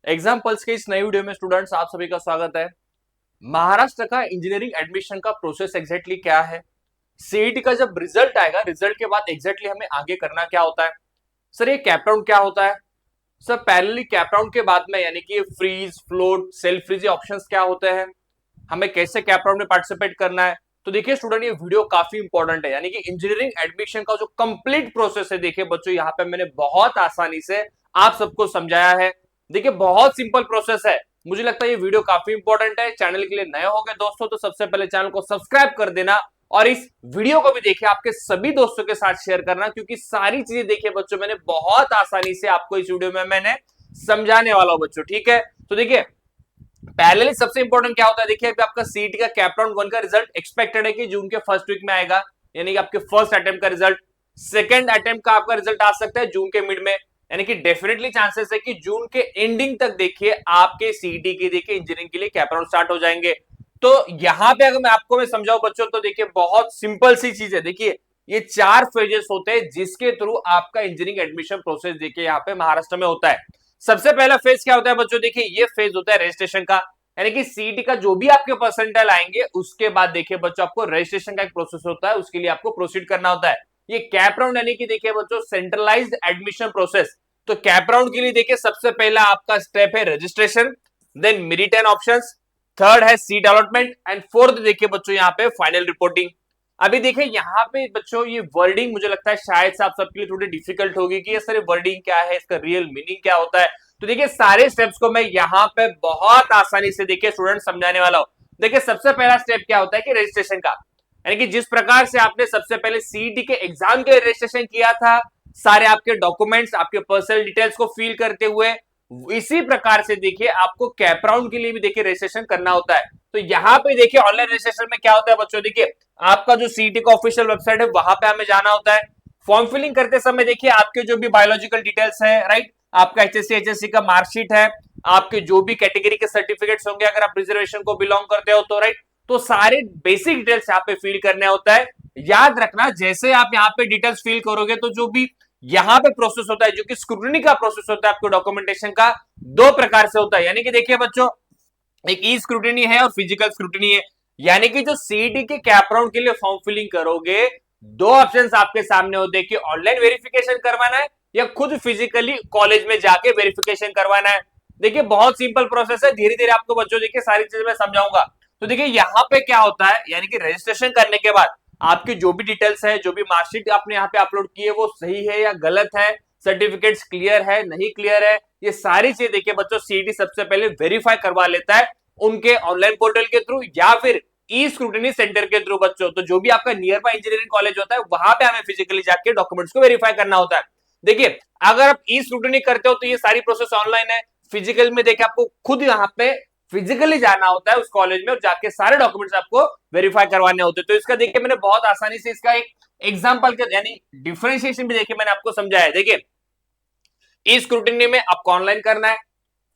Examples के इस नई वीडियो में स्टूडेंट्स आप सभी का स्वागत है। महाराष्ट्र का इंजीनियरिंग एडमिशन का प्रोसेस एग्जैक्टली क्या है, सीईटी का जब रिजल्ट आएगा, रिजल्ट के बाद एग्जैक्टली हमें आगे करना क्या होता है, सर ये कैप राउंड क्या होता है, सर पैरेलली कैप राउंड के बाद में यानी कि freeze, float, self freeze options क्या होते हैं, हमें कैसे कैप राउंड में पार्टिसिपेट करना है। तो देखिए स्टूडेंट, ये वीडियो काफी इंपॉर्टेंट है, यानी कि इंजीनियरिंग एडमिशन का जो कंप्लीट प्रोसेस है, देखिए बच्चों यहाँ पे मैंने बहुत आसानी से आप सबको समझाया है। देखिए बहुत सिंपल प्रोसेस है। मुझे लगता है ये वीडियो काफी इंपॉर्टेंट है। चैनल के लिए नए हो गए दोस्तों तो सबसे पहले चैनल को सब्सक्राइब कर देना और इस वीडियो को भी देखिए आपके सभी दोस्तों के साथ शेयर करना, क्योंकि सारी चीजें देखिए बच्चों मैंने बहुत आसानी से आपको इस वीडियो में मैंने समझाने वाला हूं बच्चों, ठीक है। तो देखिए पैरेलली सबसे इंपॉर्टेंट क्या होता है, देखिए अभी आपका सीईटी का कैप राउंड 1 का रिजल्ट एक्सपेक्टेड है कि जून के फर्स्ट वीक में आएगा, यानी कि आपके फर्स्ट अटेम्प्ट का रिजल्ट। सेकंड अटेम्प्ट का आपका रिजल्ट आ सकता है जून के मिड में, यानी कि डेफिनेटली चांसेस है कि जून के एंडिंग तक देखिए आपके सीईटी के देखिए इंजीनियरिंग के लिए कैप राउंड स्टार्ट हो जाएंगे। तो यहां पे अगर मैं समझाऊं बच्चों तो देखिए बहुत सिंपल सी चीज है। देखिए ये 4 फेजेस होते हैं जिसके थ्रू आपका इंजीनियरिंग एडमिशन प्रोसेस देखिए यहाँ पे महाराष्ट्र में होता है। सबसे पहला फेज क्या होता है बच्चों, देखिए ये फेज होता है रजिस्ट्रेशन का, यानी कि सीईटी का जो भी आपके परसेंटाइल आएंगे उसके बाद देखिए बच्चों आपको रजिस्ट्रेशन का एक प्रोसेस होता है, उसके लिए आपको प्रोसीड करना होता है। ये कैप राउंड यानी कि देखिए बच्चों सेंट्रलाइज्ड एडमिशन प्रोसेस। तो कैप राउंड के लिए देखिए सबसे पहला आपका स्टेप है registration, then merit and options, third है सीट अलॉटमेंट एंड फोर्थ देखिए बच्चों यहाँ पे फाइनल रिपोर्टिंग। अभी देखिए यहाँ पे बच्चों ये वर्डिंग मुझे लगता है शायद से आप सबके लिए थोड़ी डिफिकल्ट होगी कि ये सर वर्डिंग क्या है, इसका रियल मीनिंग क्या होता है। तो देखिए सारे स्टेप्स को मैं यहाँ पे बहुत आसानी से देखिए स्टूडेंट समझाने वाला हूं। देखिए सबसे पहला स्टेप क्या होता है कि रजिस्ट्रेशन का, यानी कि जिस प्रकार से आपने सबसे पहले सीईटी के एग्जाम के रजिस्ट्रेशन किया था, सारे आपके डॉक्यूमेंट्स, आपके पर्सनल डिटेल्स को फिल करते हुए, इसी प्रकार से देखिए आपको कैप राउंड के लिए भी देखिए रजिस्ट्रेशन करना होता है। तो यहाँ पे देखिए ऑनलाइन रजिस्ट्रेशन में क्या होता है बच्चों, देखिए आपका जो सीईटी का ऑफिशियल वेबसाइट है वहां पे हमें जाना होता है। फॉर्म फिलिंग करते समय देखिए आपके जो भी बायोलॉजिकल डिटेल्स है, राइट, आपका एचएससी का मार्कशीट है, आपके जो भी कैटेगरी के सर्टिफिकेट्स होंगे, अगर आप रिजर्वेशन को बिलोंग करते हो तो, राइट, तो सारे बेसिक डिटेल्स यहाँ पे फिल करने होता है। याद रखना जैसे आप यहाँ पे डिटेल्स फिल करोगे तो जो भी यहाँ पे प्रोसेस होता है, जो कि स्क्रूटनी का प्रोसेस होता है आपके डॉक्यूमेंटेशन का, 2 प्रकार से होता है। यानी कि देखिए बच्चों एक ई स्क्रूटनी है और फिजिकल स्क्रूटनी है। यानी कि जो सीईटी के कैप राउंड के लिए फॉर्म फिलिंग करोगे, 2 ऑप्शंस आपके सामने होते हैं कि ऑनलाइन वेरिफिकेशन करवाना है या खुद फिजिकली कॉलेज में जाके वेरिफिकेशन करवाना है। देखिए बहुत सिंपल प्रोसेस है, धीरे धीरे आपको बच्चों देखिए सारी चीजें मैं समझाऊंगा। तो देखिए यहाँ पे क्या होता है, यानी कि रजिस्ट्रेशन करने के बाद आपकी जो भी डिटेल्स है, जो भी मार्कशीट आपने यहाँ पे अपलोड की है वो सही है या गलत है, सर्टिफिकेट्स क्लियर है नहीं क्लियर है, ये सारी चीजें देखिए बच्चों सीईटी सबसे पहले वेरीफाई करवा लेता है उनके ऑनलाइन पोर्टल के थ्रू या फिर ई स्क्रूटनी सेंटर के थ्रू बच्चों। तो जो भी आपका नियर बाय इंजीनियरिंग कॉलेज होता है वहां पे हमें फिजिकली जाके डॉक्यूमेंट्स को वेरीफाई करना होता है। देखिए अगर आप ई स्क्रूटनी करते हो तो ये सारी प्रोसेस ऑनलाइन है, फिजिकल में देखिए आपको खुद यहाँ पे फिजिकली जाना होता है उस कॉलेज में और जाके सारे डॉक्यूमेंट्स आपको वेरीफाई करवाने होते हैं। तो इसका देखिए मैंने बहुत आसानी से इसका एक एग्जांपल के यानी डिफरेंशिएशन भी देखिए मैंने आपको समझाया। देखिए ई स्क्रूटनी में आपको ऑनलाइन करना है,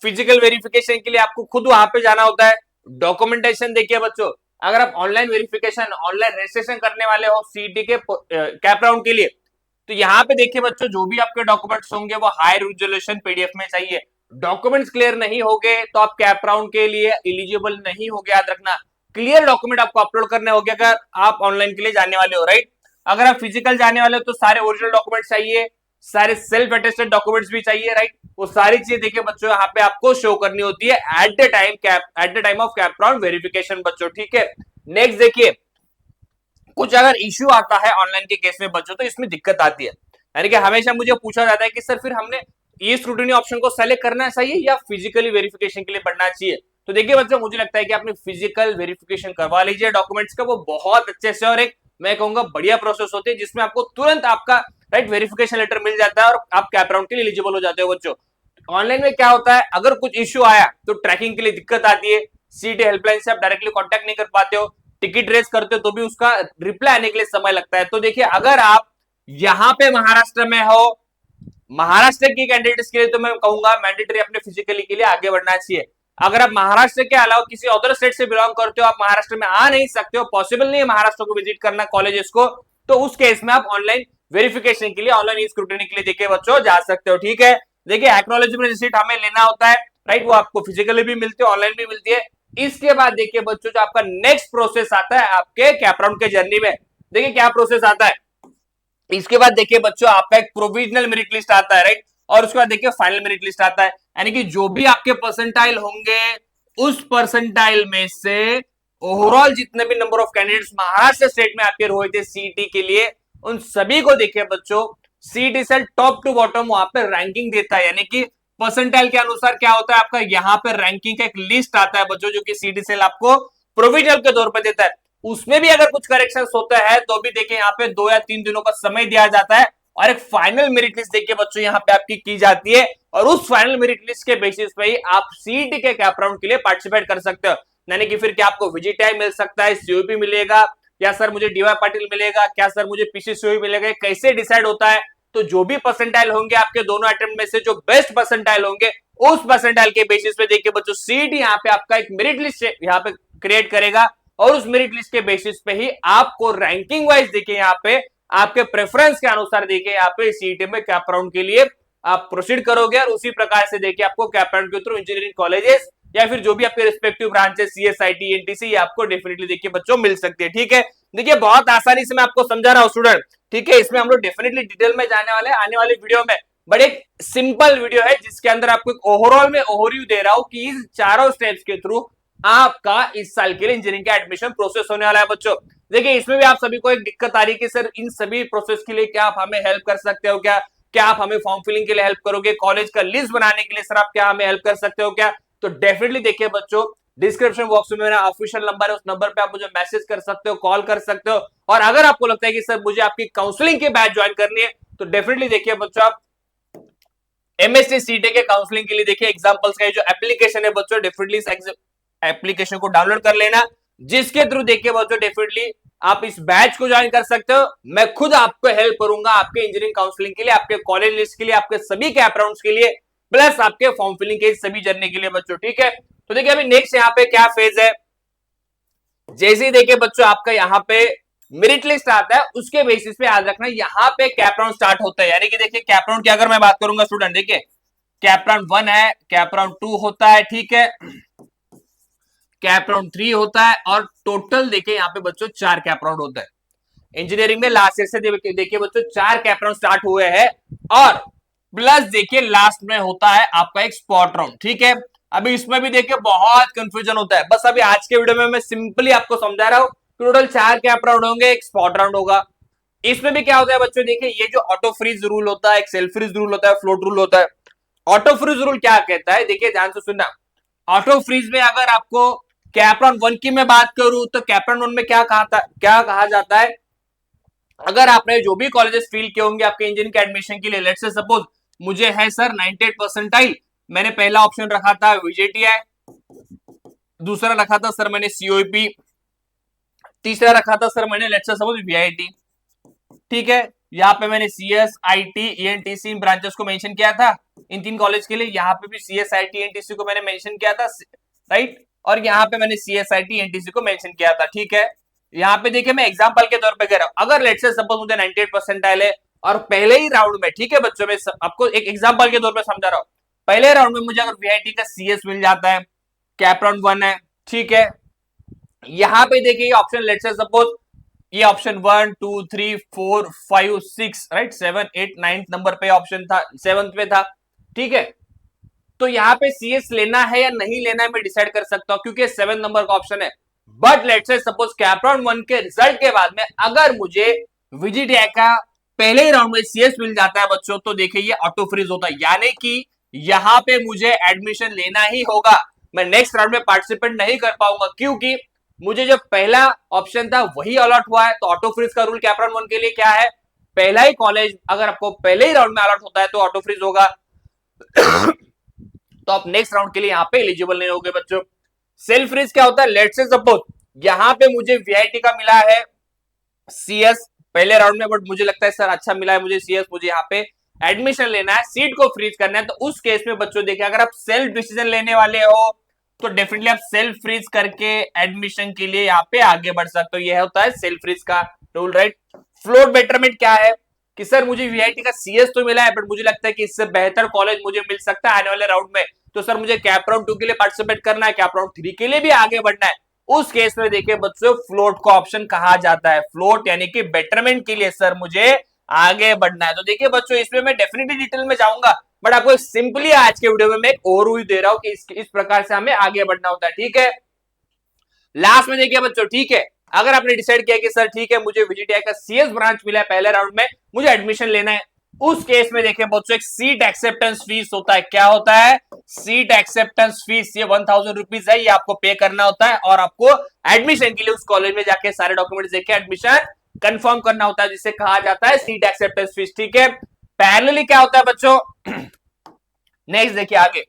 फिजिकल वेरिफिकेशन के लिए आपको खुद वहां पे जाना होता है। डॉक्यूमेंटेशन देखिए बच्चों, अगर आप ऑनलाइन वेरिफिकेशन, ऑनलाइन रजिस्ट्रेशन करने वाले हो सीईटी के कैप राउंड के लिए, तो यहाँ पे देखिए बच्चों जो भी आपके डॉक्यूमेंट्स होंगे वो हाई रेजोल्यूशन पीडीएफ में चाहिए। डॉक्यूमेंट्स क्लियर नहीं होंगे तो आप कैप राउंड के लिए एलिजिबल नहीं होगे। याद रखना क्लियर डॉक्यूमेंट आपको अपलोड करने होंगे अगर आप ऑनलाइन के लिए जाने वाले हो, राइट। अगर आप फिजिकल जाने वाले हो तो सारे ओरिजिनल डॉक्यूमेंट चाहिए, सारे सेल्फ अटेस्टेड डॉक्यूमेंट्स भी चाहिए, राइट। वो सारी चीजें देखिए बच्चों यहाँ पे आपको शो करनी होती है at the time of cap round verification बच्चों, ठीक है। नेक्स्ट देखिए कुछ अगर इश्यू आता है ऑनलाइन के केस में बच्चों तो इसमें दिक्कत आती है, यानी कि हमेशा मुझे पूछा जाता है कि सर फिर हमने ये स्क्रूटनी ऑप्शन को सेलेक्ट करना चाहिए या फिजिकली वेरिफिकेशन के लिए बढ़ना चाहिए। तो देखिए बच्चों मुझे लगता है कि आपने फिजिकल वेरिफिकेशन करवा लीजिए डॉक्यूमेंट्स का, वो बहुत अच्छे से और एक मैं कहूंगा बढ़िया प्रोसेस होती है जिसमें आपको तुरंत आपका राइट वेरिफिकेशन लेटर मिल जाता है और आप कैप राउंड के लिए एलिजिबल हो जाते हो बच्चों। ऑनलाइन में क्या होता है, अगर कुछ इश्यू आया तो ट्रैकिंग के लिए दिक्कत आती है, सीईटी हेल्पलाइन से आप डायरेक्टली कांटेक्ट नहीं कर पाते हो, टिकट रेस करते हो तो भी उसका रिप्लाई आने के लिए समय लगता है। तो देखिए अगर आप यहाँ पे महाराष्ट्र में हो, महाराष्ट्र की कैंडिडेट्स के लिए तो मैं कहूंगा मैंडेटरी अपने फिजिकली के लिए आगे बढ़ना चाहिए। अगर आप महाराष्ट्र के अलावा किसी अदर स्टेट से बिलोंग करते हो, आप महाराष्ट्र में आ नहीं सकते हो, पॉसिबल नहीं है महाराष्ट्र को विजिट करना कॉलेजेस को, तो उस केस में आप ऑनलाइन वेरिफिकेशन के लिए, ऑनलाइन स्क्रूटनी के लिए देखिए बच्चों जा सकते हो, ठीक है। देखिए एक्नॉलेजमेंट रिसीट हमें लेना होता है, राइट, वो आपको फिजिकली भी मिलती है, ऑनलाइन भी मिलती है। इसके बाद देखिए बच्चों, जो आपका नेक्स्ट प्रोसेस आता है आपके कैप राउंड के जर्नी में, देखिए क्या प्रोसेस आता है। इसके बाद देखिए बच्चों, आपका एक प्रोविजनल मेरिट लिस्ट आता है, राइट, और उसके बाद देखिए फाइनल मेरिट लिस्ट आता है। यानी कि जो भी आपके परसेंटाइल होंगे, उस परसेंटाइल में से ओवरऑल जितने भी number of candidates Maharashtra state में अपियर हुए थे सीईटी के लिए, उन सभी को देखिए बच्चों, CET cell top to bottom वहां पे रैंकिंग देता है। यानी कि परसेंटाइल के अनुसार क्या होता है आपका, यहाँ पे रैंकिंग का एक लिस्ट आता है बच्चों, जो कि सीईटी सेल आपको प्रोविजनल के तौर पर देता है। उसमें भी अगर कुछ करेक्शन होता है तो भी देखिए यहाँ पे 2 या 3 दिनों का समय दिया जाता है, और एक फाइनल मेरिट लिस्ट देखिए बच्चों यहाँ पे आपकी की जाती है, और उस फाइनल मेरिट लिस्ट के बेसिस पे ही आप सीईटी के कैप राउंड के लिए पार्टिसिपेट कर सकते हो। यानी कि फिर क्या आपको विजिटाई मिल सकता है, सीओपी मिलेगा, या सर मुझे डीवाई पाटिल मिलेगा, क्या सर मुझे पीसीसीओ मिलेगा, कैसे डिसाइड होता है। तो जो भी परसेंटाइल होंगे आपके दोनों अटेम्प्ट में से, जो बेस्ट परसेंटाइल होंगे, उस परसेंटाइल के बेसिस पे देखिए बच्चों, सीईटी यहाँ पे आपका एक मेरिट लिस्ट यहाँ पे क्रिएट करेगा, और उस मेरिट लिस्ट के बेसिस पे ही आपको रैंकिंग वाइज देखिए यहाँ पे आपके प्रेफरेंस के अनुसार देखिए यहाँ पे सीईटी में कैप राउंड के लिए आप प्रोसीड करोगे, और उसी प्रकार से देखिए आपको कैप राउंड के थ्रू इंजीनियरिंग कॉलेजेस या फिर जो भी आपके रिस्पेक्टिव ब्रांचेस सीएसआईटी एनटीसी आपको डेफिनेटली देखिए बच्चों मिल सकती है। ठीक है, देखिए बहुत आसानी से मैं आपको समझा रहा हूं स्टूडेंट। ठीक है, इसमें हम लोग डेफिनेटली डिटेल में जाने वाले आने वाले वीडियो में, बट एक सिंपल वीडियो है जिसके अंदर आपको एक ओवरऑल में ओवरव्यू दे रहा हूं कि इस चारों स्टेप्स के थ्रू आपका इस साल के लिए इंजीनियरिंग का एडमिशन प्रोसेस होने वाला है बच्चों। देखिए इसमें भी आप सभी को एक दिक्कत आ रही है कि सर इन सभी प्रोसेस के लिए क्या आप हमें हेल्प कर सकते हो क्या, क्या आप हमें फॉर्म फिलिंग के लिए हेल्प करोगे, कॉलेज का लिस्ट बनाने के लिए सर आप क्या हमें हेल्प कर सकते हो क्या। तो डेफिनेटली देखिए बच्चों, डिस्क्रिप्शन बॉक्स में मेरा ऑफिशियल नंबर है, उस नंबर पे आप मुझे मैसेज कर सकते हो, कॉल कर सकते हो, और अगर आपको लगता है कि सर मुझे आपकी काउंसलिंग के बैच ज्वाइन करनी है, तो डेफिनेटली देखिए बच्चों, आप एमएससी सीटी के काउंसलिंग के लिए देखिए एग्जांपल्स का जो एप्लीकेशन है बच्चों, डेफिनेटली एप्लीकेशन को डाउनलोड कर लेना, जिसके थ्रू देखिए बच्चों डेफिनेटली आप इस बैच को ज्वाइन कर सकते हो। मैं खुद आपको हेल्प करूंगा आपके इंजीनियरिंग काउंसलिंग के लिए, आपके कॉलेज लिस्ट के लिए, आपके सभी कैप राउंड्स के लिए, प्लस आपके फॉर्म फिलिंग के सभी जर्नी के लिए बच्चों। ठीक है, तो देखिए अभी नेक्स्ट यहाँ पे क्या फेज है, जैसे ही देखिए बच्चों आपका यहाँ पे मेरिट लिस्ट आता है, उसके बेसिस पे याद रखना यहाँ पे कैप राउंड स्टार्ट होता है। यानी कि देखिए कैप राउंड की अगर मैं बात करूंगा स्टूडेंट, देखिए कैप राउंड 1 है, कैप राउंड 2 होता है, ठीक है, कैप राउंड 3 होता है, और टोटल देखिए यहाँ पे बच्चों 4 कैप राउंड होता है। इंजीनियरिंग में लास्ट ईयर से देखिए बच्चों 4 कैप राउंड स्टार्ट हुए हैं, और प्लस देखिए लास्ट में होता है आपका एक स्पॉट राउंड। ठीक है, अभी इसमें भी देखिए बहुत कंफ्यूजन होता है, बस अभी आज के वीडियो में मैं सिंपली आपको समझा रहा हूं। टोटल 4 कैप राउंड होंगे, एक स्पॉट राउंड होगा। इसमें भी क्या होता है बच्चों, देखिए ये जो ऑटो फ्रीज रूल होता है, एक सेल्फ फ्रीज रूल होता है, फ्लोट रूल होता है। ऑटो फ्रीज रूल क्या कहता है, देखिए ध्यान से सुनना। ऑटो फ्रीज में अगर आपको कैप राउंड 1 की मैं बात करूं, तो कैप राउंड 1 में क्या कहा जाता है, अगर आपने जो भी कॉलेजेस फील किए होंगे आपके इंजीनियरिंग के एडमिशन के लिए, लेट्स से सपोज मुझे है सर 98 परसेंटाइल, मैंने पहला ऑप्शन रखा था वीजेटीआई, दूसरा रखा था सर मैंने सीओपी, तीसरा रखा था सर मैंने लेट्स से सपोज वीआईटी। ठीक है, यहाँ पे मैंने सीएस आईटी ईएनटीसी ब्रांचेस को मेंशन किया था इन 3 कॉलेज के लिए, यहाँ पे भी सीएस आईटी ईएनटीसी को मैंने मेंशन किया था, राइट, और यहाँ पे मैंने सीएस आईटी ईएनटीसी को मेंशन किया था। ठीक है, यहाँ पे देखिए मैं एग्जांपल के तौर पे कह रहा हूं, अगर लेट्स से सपोज मुझे 98 परसेंटाइल है और पहले ही राउंड में, ठीक है बच्चों, मैं आपको एक एग्जांपल के तौर पे समझा रहा हूं, पहले राउंड में मुझे अगर वीआईटी का सीएस मिल जाता है, कैप राउंड 1 है, ठीक है, यहाँ पे देखिए ऑप्शन लेट्स से सपोज ये ऑप्शन 1 2 3 4 5 6 राइट 7 8 9 नंबर पे ऑप्शन था, 7th पे था। ठीक है, तो यहाँ पे सीएस लेना है या नहीं लेना है मैं डिसाइड कर सकता हूं, क्योंकि 7 नंबर का ऑप्शन है। But let's say suppose cap round 1 के रिजल्ट के बाद में अगर मुझे वीजीटीआई का पहले ही राउंड में सीएस मिल जाता है बच्चों, तो देखिए ये ऑटो फ्रीज होता है, यानी कि यहाँ पे मुझे एडमिशन लेना ही होगा, मैं नेक्स्ट राउंड में पार्टिसिपेट नहीं कर पाऊंगा, क्योंकि मुझे जो पहला ऑप्शन था वही अलॉट हुआ है। तो ऑटो फ्रीज का रूल कैप राउंड 1 के लिए क्या है, पहला ही कॉलेज अगर आपको पहले ही राउंड में अलॉट होता है तो ऑटो फ्रीज होगा तो आप नेक्स्ट राउंड के लिए यहाँ पे एलिजिबल नहीं होगे बच्चों। सेल्फ फ्रीज क्या होता है, लेट्स से सपोज यहाँ पे मुझे वीआईटी का मिला है सीएस पहले राउंड में, बट मुझे लगता है सर अच्छा मिला है मुझे सीएस, मुझे यहाँ पे एडमिशन लेना है, सीट को फ्रीज करना है, तो उस केस में बच्चों देखिए अगर आप सेल्फ डिसीजन लेने वाले हो तो डेफिनेटली आप सेल्फ फ्रीज करके एडमिशन के लिए यहाँ पे आगे बढ़ सकते हो, यह होता है सेल्फ फ्रीज का रूल, राइट। फ्लोट बेटरमेंट क्या है कि सर मुझे वीआईटी का सीएस तो मिला है, बट मुझे लगता है कि इससे बेहतर कॉलेज मुझे मिल सकता है आने वाले राउंड में, तो सर मुझे कैप राउंड 2 के लिए पार्टिसिपेट करना है, कैप राउंड 3 के लिए भी आगे बढ़ना है, उस केस में देखिए बच्चों फ्लोट को ऑप्शन कहा जाता है। फ्लोट यानी कि बेटरमेंट के लिए सर मुझे आगे बढ़ना है। तो देखिए बच्चों इसमें मैं डेफिनेटली डिटेल में जाऊंगा, बट आपको सिंपली आज के वीडियो में मैं एक ओवरव्यू दे रहा हूं कि इस प्रकार से हमें आगे बढ़ना होता है। ठीक है, लास्ट में देखिए बच्चों, ठीक है, अगर आपने डिसाइड किया कि सर ठीक है मुझे VGTI का CS ब्रांच मिला है पहले राउंड में, मुझे एडमिशन लेना है, उस केस में देखिए बच्चों एक सीट एक्सेप्टेंस फीस होता है। क्या होता है? Seat acceptance fees. ये 1000 रुपीज है, ये आपको पे करना होता है और आपको एडमिशन के लिए उस कॉलेज में जाके सारे डॉक्यूमेंट्स देके एडमिशन कंफर्म करना होता है, जिसे कहा जाता है सीट एक्सेप्टेंस फीस। ठीक है, पैरेलली क्या होता है बच्चों, नेक्स्ट देखिए आगे,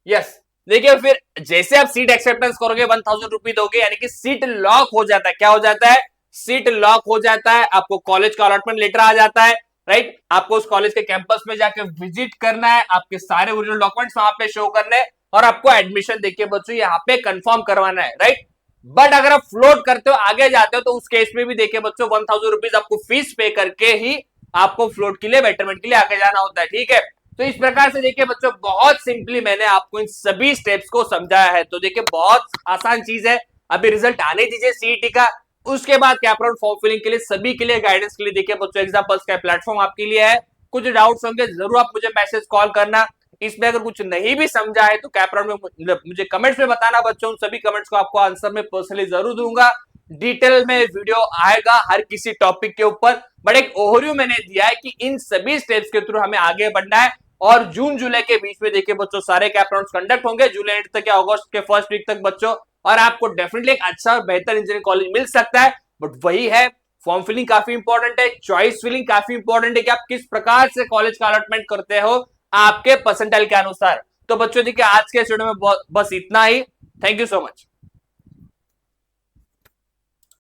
यस देखिए फिर जैसे आप सीट एक्सेप्टेंस करोगे 1000 रुपीज दोगे, यानी कि सीट लॉक हो जाता है। क्या हो जाता है? सीट लॉक हो जाता है, आपको कॉलेज का अलॉटमेंट लेटर आ जाता है, राइट। आपको उस कॉलेज के कैंपस में जाके विजिट करना है, आपके सारे ओरिजिनल डॉक्यूमेंट्स वहां पे शो करने हैं और आपको एडमिशन देखिए बच्चों यहाँ पे कंफर्म करवाना है, राइट। बट अगर आप फ्लोट करते हो, आगे जाते हो, तो उस केस में भी देखिए बच्चों 1000 रुपीज आपको फीस पे करके ही आपको फ्लोट के लिए, बेटरमेंट के लिए आगे जाना होता है। ठीक है, तो इस प्रकार से देखिए बच्चों बहुत सिंपली मैंने आपको इन सभी स्टेप्स को समझाया है। तो देखिए बहुत आसान चीज है, अभी रिजल्ट आने दीजिए सीईटी का, उसके बाद कैप राउंड फॉर्म फिलिंग के लिए सभी के लिए गाइडेंस के लिए देखिए बच्चों एग्जाम्पल्स का प्लेटफॉर्म आपके लिए है। कुछ डाउट्स होंगे जरूर आप मुझे मैसेज कॉल करना, इसमें अगर कुछ नहीं भी समझा है तो कैप राउंड में मुझे कमेंट्स में बताना बच्चों, उन सभी कमेंट्स को आपको आंसर में पर्सनली जरूर दूंगा। डिटेल में वीडियो आएगा हर किसी टॉपिक के ऊपर, बट एक ओवरव्यू मैंने दिया है कि इन सभी स्टेप्स के थ्रू हमें आगे बढ़ना है। और जून जुलाई के बीच में देखिए बच्चों सारे कैप राउंड्स कंडक्ट होंगे, जुलाई एंड तक या अगस्त के फर्स्ट वीक तक बच्चों, और आपको डेफिनेटली एक अच्छा और बेहतर इंजीनियरिंग कॉलेज मिल सकता है। बट वही है, फॉर्म फिलिंग काफी इंपॉर्टेंट है, चॉइस फिलिंग काफी इंपॉर्टेंट है कि आप किस प्रकार से कॉलेज का अलॉटमेंट करते हो आपके परसेंटाइल के अनुसार। तो बच्चों देखिए आज के वीडियो में बस इतना ही। Thank you so much.